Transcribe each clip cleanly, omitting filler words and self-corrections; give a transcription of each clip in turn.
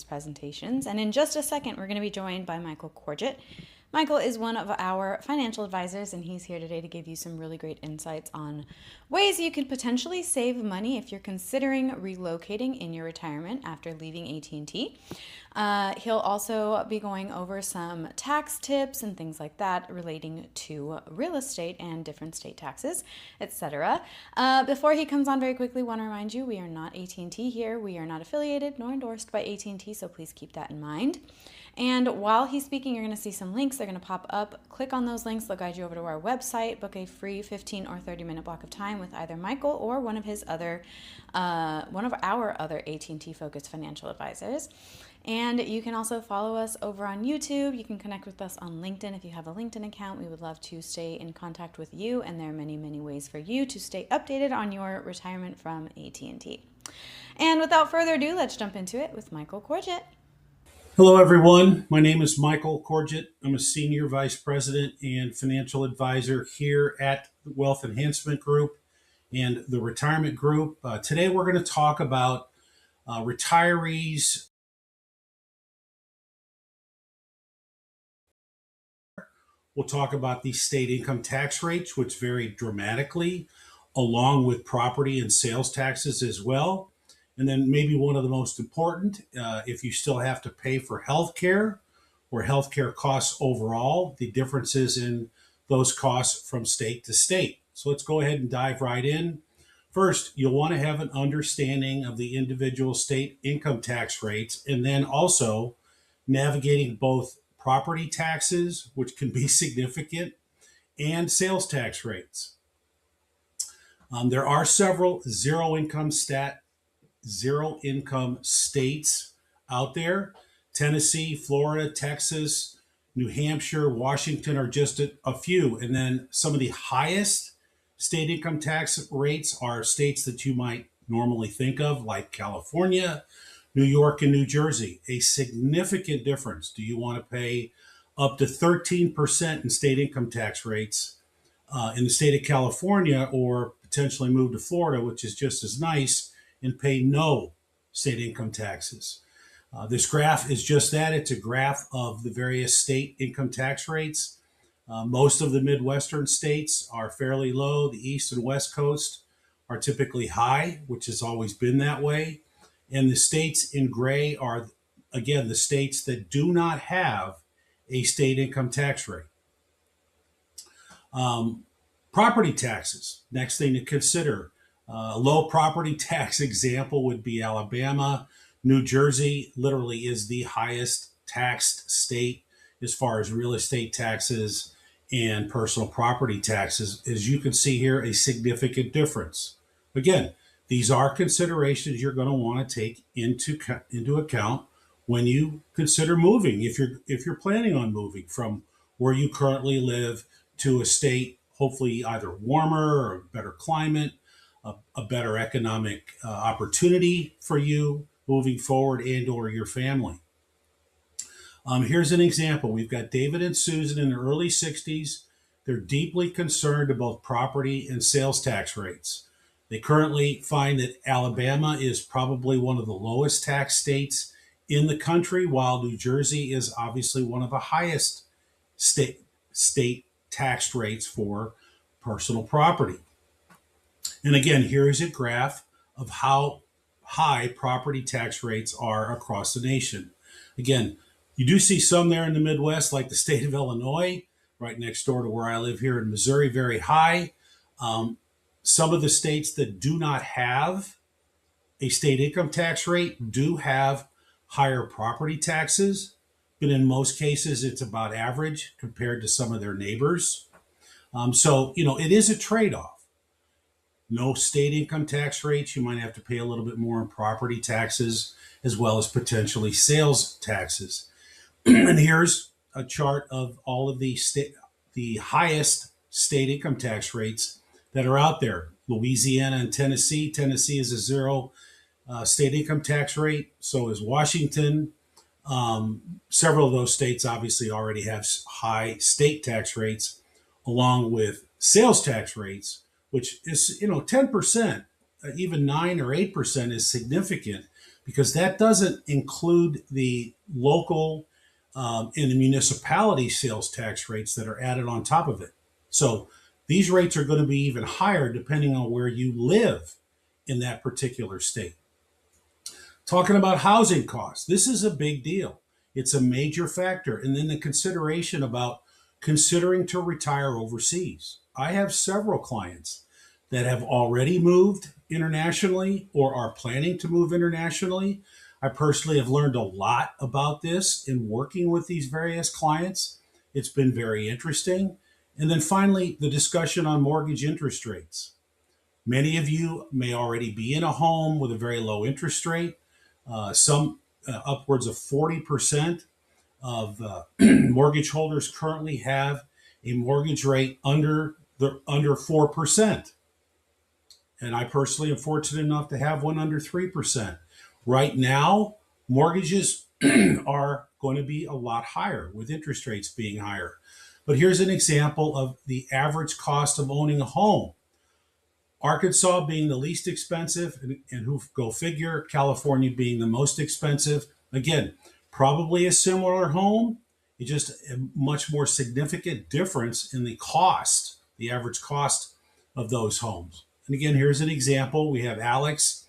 presentations. And in just a second, we're going to be joined by Michael Corgett. Michael is one of our financial advisors, and he's here today to give you some really great insights on ways you could potentially save money if you're considering relocating in your retirement after leaving AT&T. He'll also be going over some tax tips and things like that relating to real estate and different state taxes, etc. Before he comes on very quickly, want to remind you we are not AT&T here. We are not affiliated nor endorsed by AT&T, so please keep that in mind. And while he's speaking, you're going to see some links. They're going to pop up. Click on those links. They'll guide you over to our website. Book a free 15 or 30-minute block of time with either Michael or one of our other AT&T focused financial advisors. And you can also follow us over on YouTube. You can connect with us on LinkedIn if you have a LinkedIn account. We would love to stay in contact with you, and there are many, many ways for you to stay updated on your retirement from AT&T. And without further ado, let's jump into it with Michael Corgett. Hello, everyone. My name is Michael Corgett. I'm a Senior Vice President and Financial Advisor here at the Wealth Enhancement Group and the Retirement Group. Today, we're going to talk about retirees. We'll talk about the state income tax rates, which vary dramatically, along with property and sales taxes as well. And then maybe one of the most important, if you still have to pay for health care or health care costs overall, the differences in those costs from state to state. So let's go ahead and dive right in. First, you'll want to have an understanding of the individual state income tax rates, and then also navigating both property taxes, which can be significant, and sales tax rates. There are several zero income states out there. Tennessee, Florida, Texas, New Hampshire, Washington are just a few. And then some of the highest state income tax rates are states that you might normally think of, like California, New York, and New Jersey. A significant difference. Do you want to pay up to 13% in state income tax rates in the state of California, or potentially move to Florida, which is just as nice, and pay no state income taxes? This graph is just that. It's a graph of the various state income tax rates. Most of the Midwestern states are fairly low. The East and West Coast are typically high, which has always been that way. And the states in gray are, again, the states that do not have a state income tax rate. Property taxes, next thing to consider. A low property tax example would be Alabama. New Jersey literally is the highest taxed state as far as real estate taxes and personal property taxes. As you can see here, a significant difference. Again, these are considerations you're going to want to take into account when you consider moving. If you're planning on moving from where you currently live to a state, hopefully either warmer or better climate, a better economic opportunity for you moving forward and or your family. Here's an example. We've got David and Susan in their early 60s. They're deeply concerned about property and sales tax rates. They currently find that Alabama is probably one of the lowest tax states in the country, while New Jersey is obviously one of the highest state tax rates for personal property. And again, here is a graph of how high property tax rates are across the nation. Again, you do see some there in the Midwest, like the state of Illinois, right next door to where I live here in Missouri, very high. Some of the states that do not have a state income tax rate do have higher property taxes, but in most cases, it's about average compared to some of their neighbors. So, it is a trade-off. No state income tax rates, you might have to pay a little bit more in property taxes, as well as potentially sales taxes. And here's a chart of all of the highest state income tax rates that are out there. Louisiana and Tennessee. Tennessee is a zero state income tax rate. So is Washington. Several of those states obviously already have high state tax rates, along with sales tax rates, which is 10%, even 9 or 8% is significant. because that doesn't include the local and the municipality sales tax rates that are added on top of it. So these rates are going to be even higher depending on where you live in that particular state. Talking about housing costs, this is a big deal. It's a major factor. And then the consideration about considering to retire overseas. I have several clients that have already moved internationally or are planning to move internationally. I personally have learned a lot about this in working with these various clients. It's been very interesting. And then finally, the discussion on mortgage interest rates. Many of you may already be in a home with a very low interest rate, some upwards of 40% of mortgage holders currently have a mortgage rate under 4%. And I personally am fortunate enough to have one under 3%. Right now, mortgages are going to be a lot higher with interest rates being higher. But here's an example of the average cost of owning a home. Arkansas being the least expensive, and who go figure, California being the most expensive. Again, probably a similar home, it's just a much more significant difference in the cost, the average cost of those homes. And again, here's an example. We have Alex,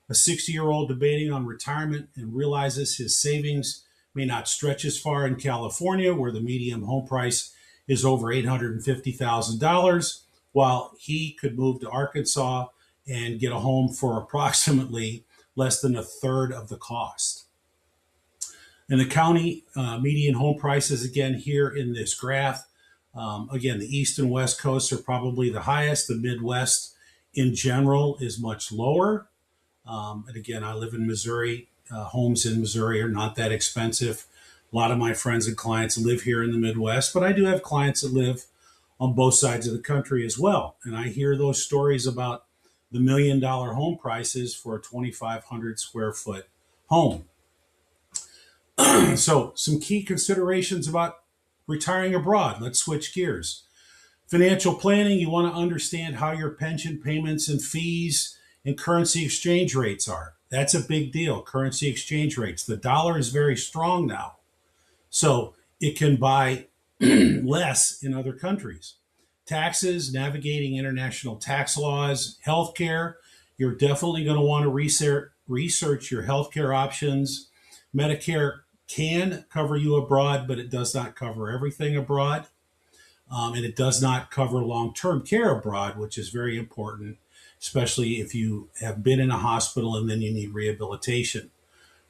a 60-year-old debating on retirement and realizes his savings may not stretch as far in California, where the median home price is over $850,000, while he could move to Arkansas and get a home for approximately less than a third of the cost. And the county median home prices, again, here in this graph, again, the East and West coasts are probably the highest. The Midwest in general is much lower. And again, I live in Missouri. Homes in Missouri are not that expensive. A lot of my friends and clients live here in the Midwest, but I do have clients that live on both sides of the country as well. And I hear those stories about the $1 million home prices for a 2,500 square foot home. So, some key considerations about retiring abroad. Let's switch gears. Financial planning, you want to understand how your pension payments and fees and currency exchange rates are. That's a big deal, currency exchange rates. The dollar is very strong now, so it can buy less in other countries. Taxes, navigating international tax laws, healthcare, you're definitely going to want to research your healthcare options. Medicare can cover you abroad, but it does not cover everything abroad. And it does not cover long-term care abroad, which is very important, especially if you have been in a hospital and then you need rehabilitation.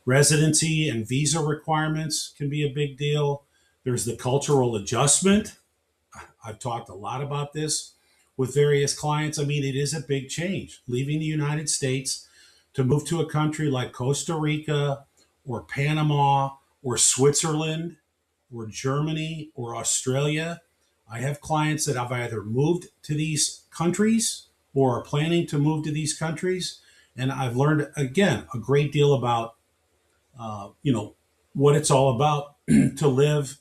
Residency and visa requirements can be a big deal. There's the cultural adjustment. I've talked a lot about this with various clients. I mean, it is a big change. Leaving the United States to move to a country like Costa Rica or Panama or Switzerland or Germany or Australia. I have clients that have either moved to these countries or are planning to move to these countries. And I've learned, again, a great deal about, what it's all about to live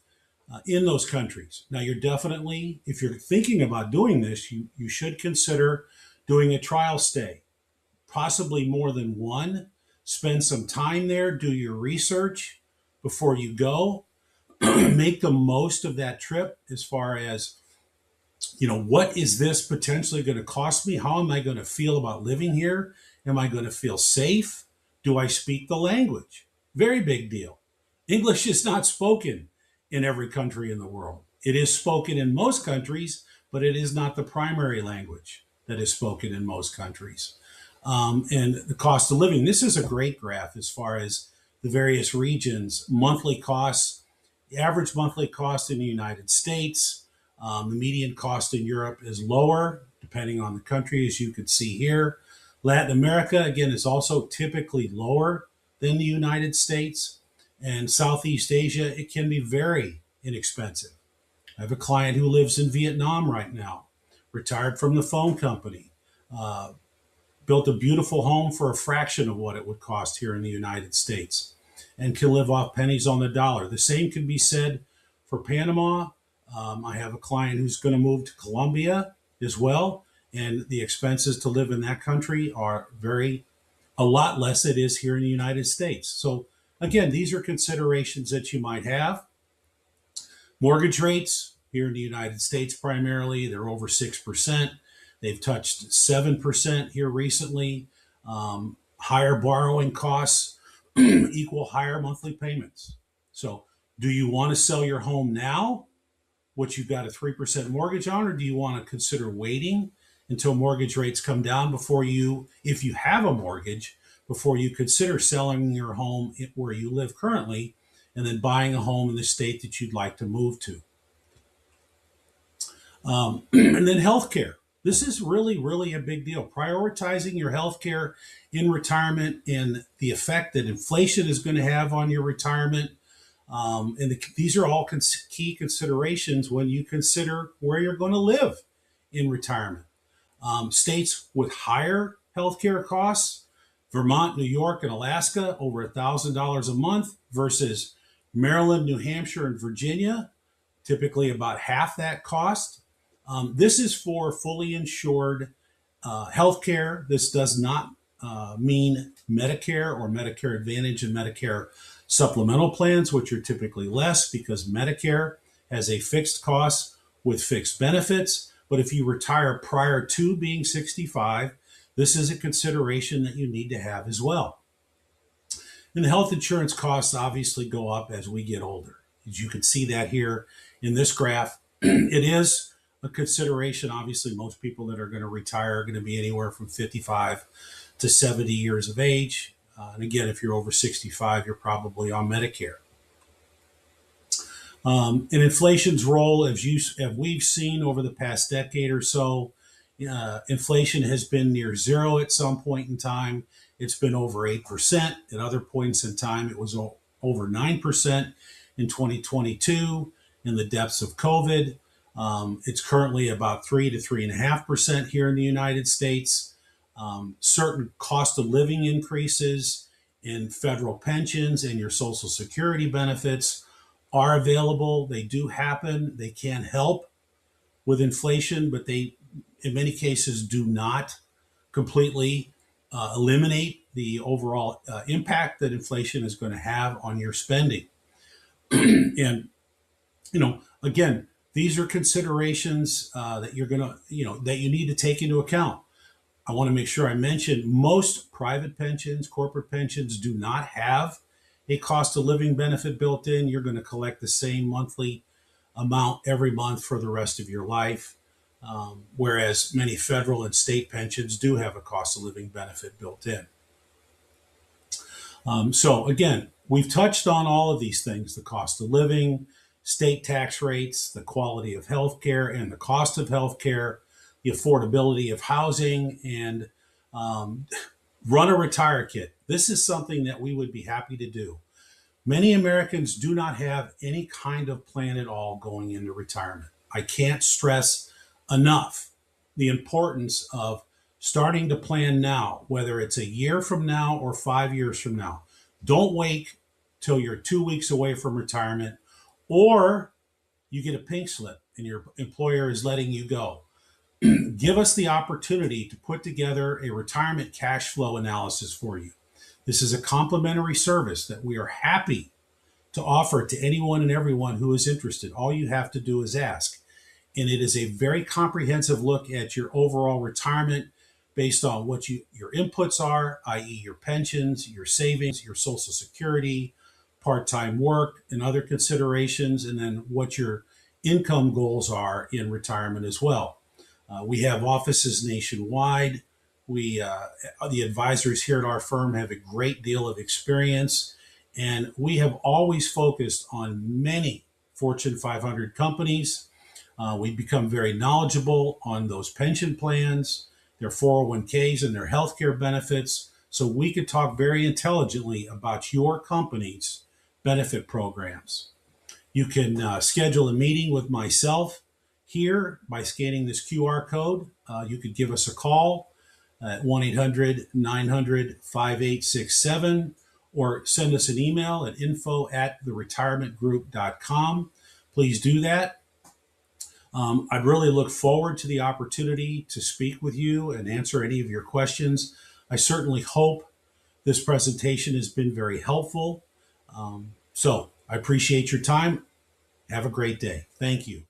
in those countries. Now, you're definitely, if you're thinking about doing this, you should consider doing a trial stay, possibly more than one. Spend some time there, do your research before you go. Make the most of that trip as far as, what is this potentially going to cost me? How am I going to feel about living here? Am I going to feel safe? Do I speak the language? Very big deal. English is not spoken in every country in the world. It is spoken in most countries, but it is not the primary language that is spoken in most countries. And the cost of living. This is a great graph as far as the various regions, monthly costs. The average monthly cost in the United States, the median cost in Europe is lower, depending on the country, as you can see here. Latin America, again, is also typically lower than the United States. And Southeast Asia, it can be very inexpensive. I have a client who lives in Vietnam right now, retired from the phone company, built a beautiful home for a fraction of what it would cost here in the United States, and can live off pennies on the dollar. The same can be said for Panama. I have a client who's going to move to Colombia as well, and the expenses to live in that country are very a lot less it is here in the United States. So, again, these are considerations that you might have. Mortgage rates here in the United States primarily, they're over 6%. They've touched 7% here recently. Higher borrowing costs equal higher monthly payments. So, do you want to sell your home now, which you've got a 3% mortgage on, or do you want to consider waiting until mortgage rates come down before you, if you have a mortgage, before you consider selling your home where you live currently and then buying a home in the state that you'd like to move to? And then healthcare. This is really, really a big deal. Prioritizing your healthcare in retirement and the effect that inflation is going to have on your retirement. These are all key considerations when you consider where you're going to live in retirement. States with higher healthcare costs, Vermont, New York, and Alaska, over $1,000 a month versus Maryland, New Hampshire, and Virginia, typically about half that cost. This is for fully insured healthcare. This does not mean Medicare or Medicare Advantage and Medicare supplemental plans, which are typically less because Medicare has a fixed cost with fixed benefits. But if you retire prior to being 65, this is a consideration that you need to have as well. And the health insurance costs obviously go up as we get older. As you can see that here in this graph, it is a consideration. Obviously, most people that are going to retire are going to be anywhere from 55 to 70 years of age. And again, if you're over 65, you're probably on Medicare. And inflation's role, as we've seen over the past decade or so, inflation has been near zero at some point in time. It's been over 8%. At other points in time, it was over 9% in 2022 in the depths of COVID. It's currently about 3 to 3.5% here in the United States. Certain cost of living increases in federal pensions and your Social Security benefits are available. They do happen. They can help with inflation, but they, in many cases, do not completely eliminate the overall impact that inflation is going to have on your spending. And, again, these are considerations that you're going to, that you need to take into account. I want to make sure I mention most private pensions, corporate pensions do not have a cost of living benefit built in. You're going to collect the same monthly amount every month for the rest of your life. Whereas many federal and state pensions do have a cost of living benefit built in. So again, we've touched on all of these things: the cost of living, state tax rates, the quality of healthcare and the cost of healthcare, the affordability of housing, and run a retire kit. This is something that we would be happy to do. Many Americans do not have any kind of plan at all going into retirement. I can't stress enough the importance of starting to plan now, whether it's a year from now or 5 years from now. Don't wait till you're 2 weeks away from retirement or you get a pink slip and your employer is letting you go. Give us the opportunity to put together a retirement cash flow analysis for you. This is a complimentary service that we are happy to offer to anyone and everyone who is interested. All you have to do is ask. And it is a very comprehensive look at your overall retirement based on what your inputs are, i.e. your pensions, your savings, your Social Security, part-time work, and other considerations, and then what your income goals are in retirement as well. We have offices nationwide. The advisors here at our firm have a great deal of experience, and we have always focused on many Fortune 500 companies. We've become very knowledgeable on those pension plans, their 401ks, and their healthcare benefits, so we could talk very intelligently about your company's benefit programs. You can schedule a meeting with myself here by scanning this QR code. You could give us a call at 1-800-900-5867 or send us an email at info@theretirementgroup.com. Please do that. I'd really look forward to the opportunity to speak with you and answer any of your questions. I certainly hope this presentation has been very helpful. So I appreciate your time. Have a great day. Thank you.